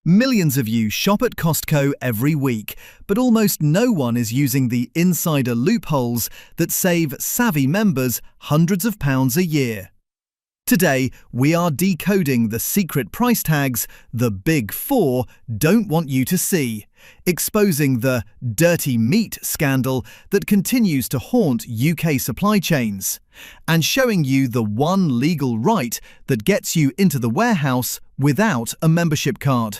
Millions of you shop at Costco every week, but almost no one is using the insider loopholes that save savvy members hundreds of pounds a year. Today, we are decoding the secret price tags the Big Four don't want you to see, exposing the dirty meat scandal that continues to haunt UK supply chains, and showing you the one legal right that gets you into the warehouse without a membership card.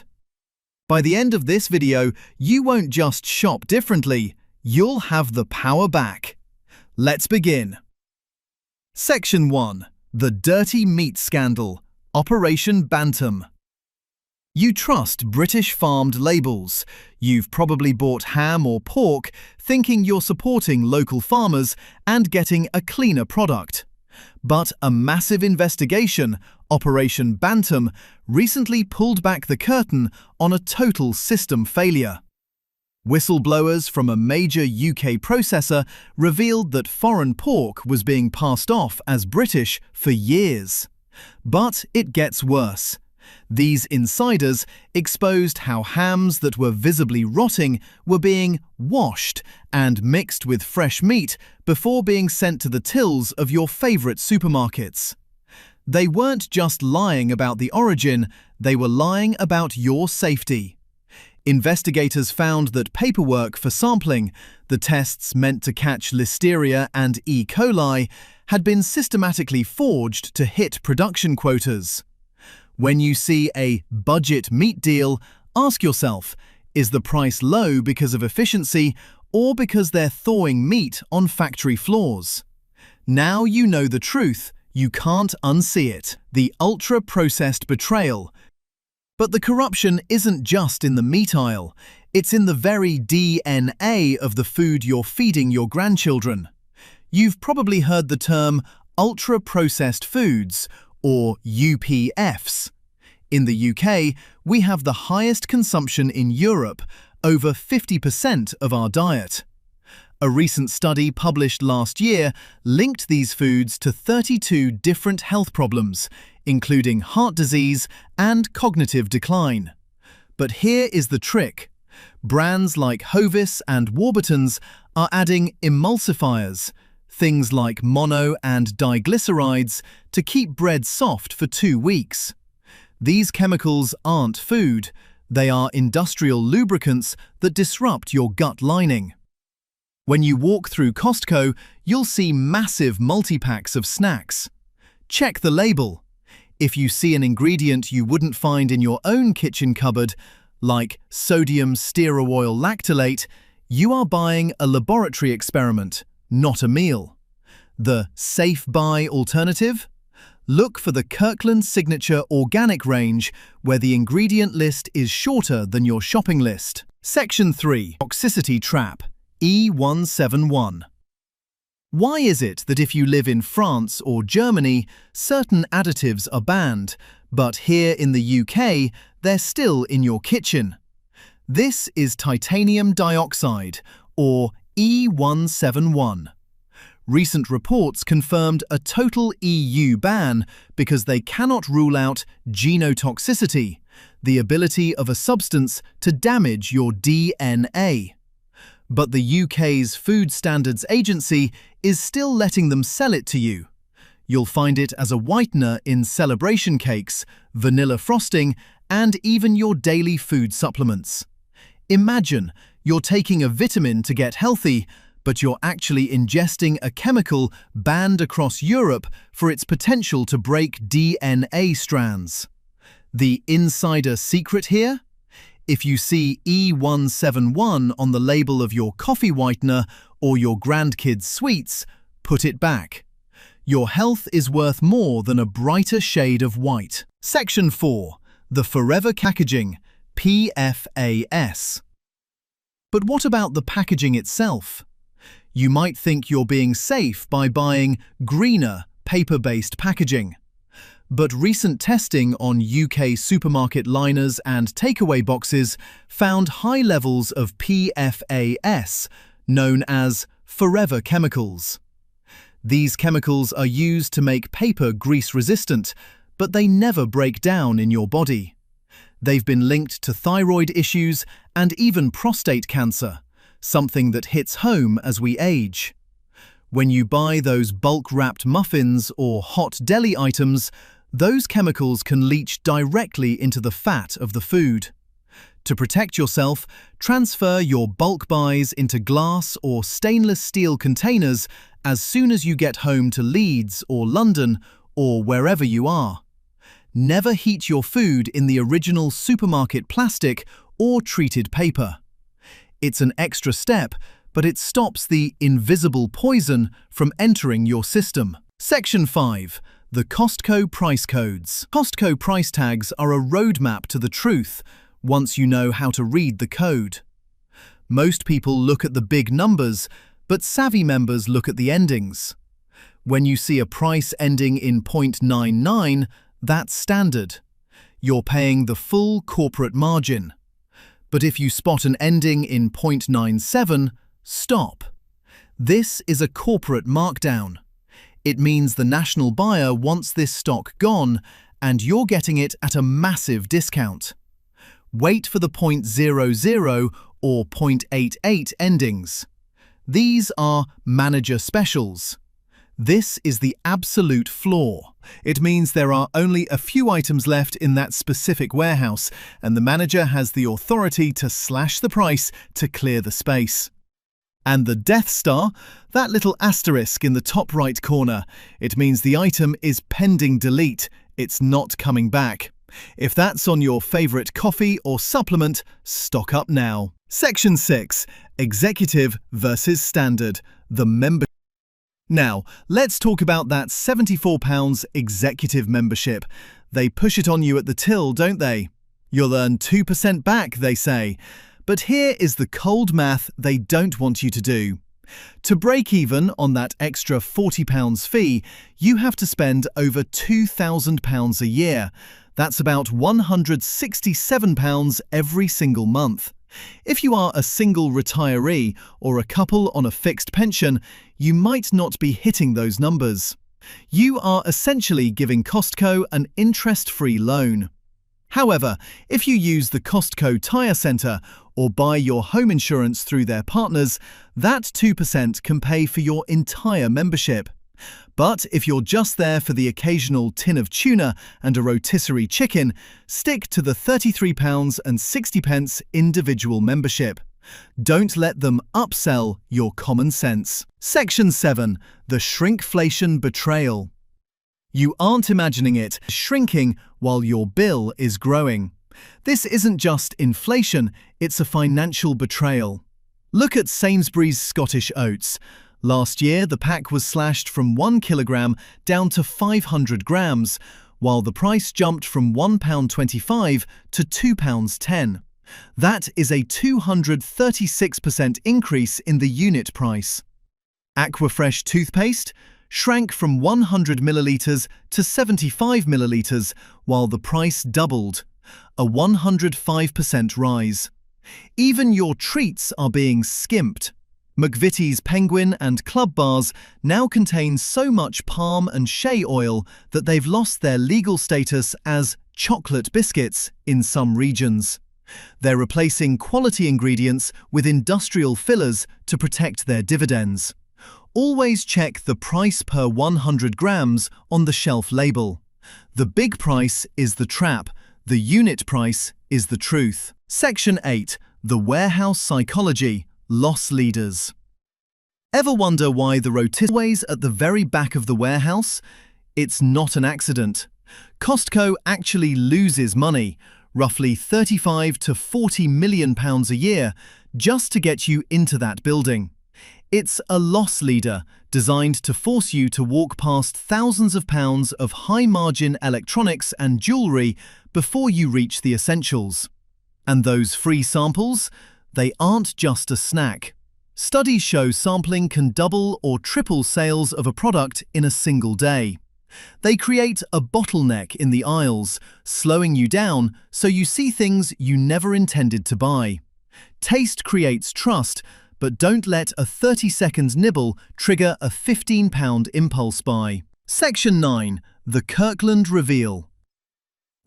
By the end of this video, you won't just shop differently, you'll have the power back. Let's begin. Section 1. The Dirty Meat Scandal, Operation Bantam. You trust British farmed labels. You've probably bought ham or pork thinking you're supporting local farmers and getting a cleaner product. But a massive investigation, Operation Bantam, recently pulled back the curtain on a total system failure. Whistleblowers from a major UK processor revealed that foreign pork was being passed off as British for years. But it gets worse. These insiders exposed how hams that were visibly rotting were being washed and mixed with fresh meat before being sent to the tills of your favourite supermarkets. They weren't just lying about the origin, they were lying about your safety. Investigators found that paperwork for sampling, the tests meant to catch Listeria and E. coli, had been systematically forged to hit production quotas. When you see a budget meat deal, ask yourself, is the price low because of efficiency or because they're thawing meat on factory floors? Now you know the truth, you can't unsee it. The ultra-processed betrayal. But the corruption isn't just in the meat aisle, it's in the very DNA of the food you're feeding your grandchildren. You've probably heard the term ultra-processed foods, or UPFs. In the UK, we have the highest consumption in Europe, over 50% of our diet. A recent study published last year linked these foods to 32 different health problems, including heart disease and cognitive decline. But here is the trick. Brands like Hovis and Warburton's are adding emulsifiers, things like mono and diglycerides, to keep bread soft for 2 weeks. These chemicals aren't food, they are industrial lubricants that disrupt your gut lining. When you walk through Costco, you'll see massive multi-packs of snacks. Check the label. If you see an ingredient you wouldn't find in your own kitchen cupboard, like sodium stearoyl lactylate, you are buying a laboratory experiment, not a meal. The safe buy alternative? Look for the Kirkland Signature Organic range, where the ingredient list is shorter than your shopping list. Section 3. Toxicity Trap, E171. Why is it that if you live in France or Germany, certain additives are banned, but here in the UK, they're still in your kitchen? This is titanium dioxide, or E171. Recent reports confirmed a total EU ban because they cannot rule out genotoxicity, the ability of a substance to damage your DNA. But the UK's Food Standards Agency is still letting them sell it to you. You'll find it as a whitener in celebration cakes, vanilla frosting, and even your daily food supplements. Imagine you're taking a vitamin to get healthy, but you're actually ingesting a chemical banned across Europe for its potential to break DNA strands. The insider secret here? If you see E171 on the label of your coffee whitener or your grandkids' sweets, put it back. Your health is worth more than a brighter shade of white. Section 4. The Forever Packaging, PFAS. But what about the packaging itself? You might think you're being safe by buying greener, paper-based packaging. But recent testing on UK supermarket liners and takeaway boxes found high levels of PFAS, known as forever chemicals. These chemicals are used to make paper grease-resistant, but they never break down in your body. They've been linked to thyroid issues and even prostate cancer, something that hits home as we age. When you buy those bulk-wrapped muffins or hot deli items, those chemicals can leach directly into the fat of the food. To protect yourself, transfer your bulk buys into glass or stainless steel containers as soon as you get home to Leeds or London or wherever you are. Never heat your food in the original supermarket plastic or treated paper. It's an extra step, but it stops the invisible poison from entering your system. Section 5. The Costco Price Codes. Costco price tags are a roadmap to the truth once you know how to read the code. Most people look at the big numbers, but savvy members look at the endings. When you see a price ending in 0.99, that's standard. You're paying the full corporate margin. But if you spot an ending in 0.97, stop. This is a corporate markdown. It means the national buyer wants this stock gone, and you're getting it at a massive discount. Wait for the 0.00 or 0.88 endings. These are manager specials. This is the absolute flaw. It means there are only a few items left in that specific warehouse, and the manager has the authority to slash the price to clear the space. And the Death Star, that little asterisk in the top right corner, it means the item is pending delete. It's not coming back. If that's on your favorite coffee or supplement, stock up now. Section 6. Executive versus Standard. The membership. Now, let's talk about that £74 executive membership. They push it on you at the till, don't they? You'll earn 2% back, they say. But here is the cold math they don't want you to do. To break even on that extra £40 fee, you have to spend over £2,000 a year. That's about £167 every single month. If you are a single retiree or a couple on a fixed pension, you might not be hitting those numbers. You are essentially giving Costco an interest-free loan. However, if you use the Costco Tire Center or buy your home insurance through their partners, that 2% can pay for your entire membership. But if you're just there for the occasional tin of tuna and a rotisserie chicken, stick to the £33.60 individual membership. Don't let them upsell your common sense. Section 7. The Shrinkflation Betrayal. You aren't imagining it shrinking while your bill is growing. This isn't just inflation, it's a financial betrayal. Look at Sainsbury's Scottish Oats. Last year, the pack was slashed from 1 kilogram down to 500 grams, while the price jumped from £1.25 to £2.10. That is a 236% increase in the unit price. Aquafresh toothpaste shrank from 100 millilitres to 75 millilitres, while the price doubled, a 105% rise. Even your treats are being skimped. McVitie's Penguin and Club bars now contain so much palm and shea oil that they've lost their legal status as chocolate biscuits in some regions. They're replacing quality ingredients with industrial fillers to protect their dividends. Always check the price per 100 grams on the shelf label. The big price is the trap, the unit price is the truth. Section 8. The Warehouse Psychology. Loss leaders. Ever wonder why the rotisserie is always at the very back of the warehouse? It's not an accident. Costco actually loses money, roughly £35 to £40 million a year, just to get you into that building. It's a loss leader designed to force you to walk past thousands of pounds of high-margin electronics and jewelry before you reach the essentials. And those free samples? They aren't just a snack. Studies show sampling can double or triple sales of a product in a single day. They create a bottleneck in the aisles, slowing you down so you see things you never intended to buy. Taste creates trust, but don't let a 30-second nibble trigger a £15 impulse buy. Section 9. The Kirkland Reveal.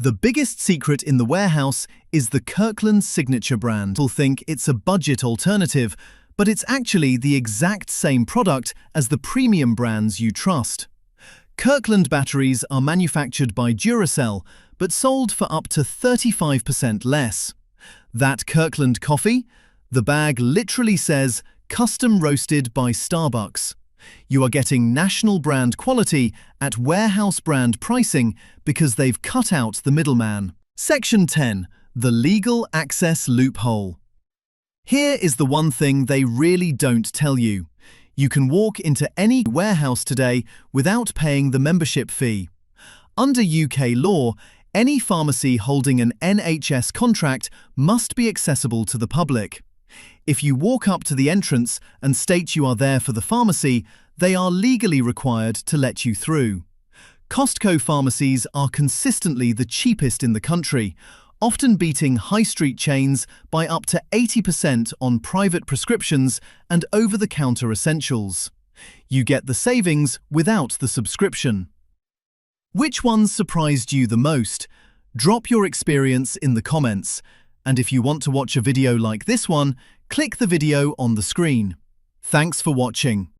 The biggest secret in the warehouse is the Kirkland signature brand. People think it's a budget alternative, but it's actually the exact same product as the premium brands you trust. Kirkland batteries are manufactured by Duracell, but sold for up to 35% less. That Kirkland coffee? The bag literally says, "Custom roasted by Starbucks." You are getting national brand quality at warehouse brand pricing because they've cut out the middleman. Section 10. The legal access loophole. Here is the one thing they really don't tell you. You can walk into any warehouse today without paying the membership fee. Under UK law, any pharmacy holding an NHS contract must be accessible to the public. If you walk up to the entrance and state you are there for the pharmacy, they are legally required to let you through. Costco pharmacies are consistently the cheapest in the country, often beating high street chains by up to 80% on private prescriptions and over-the-counter essentials. You get the savings without the subscription. Which ones surprised you the most? Drop your experience in the comments. And if you want to watch a video like this one, click the video on the screen. Thanks for watching.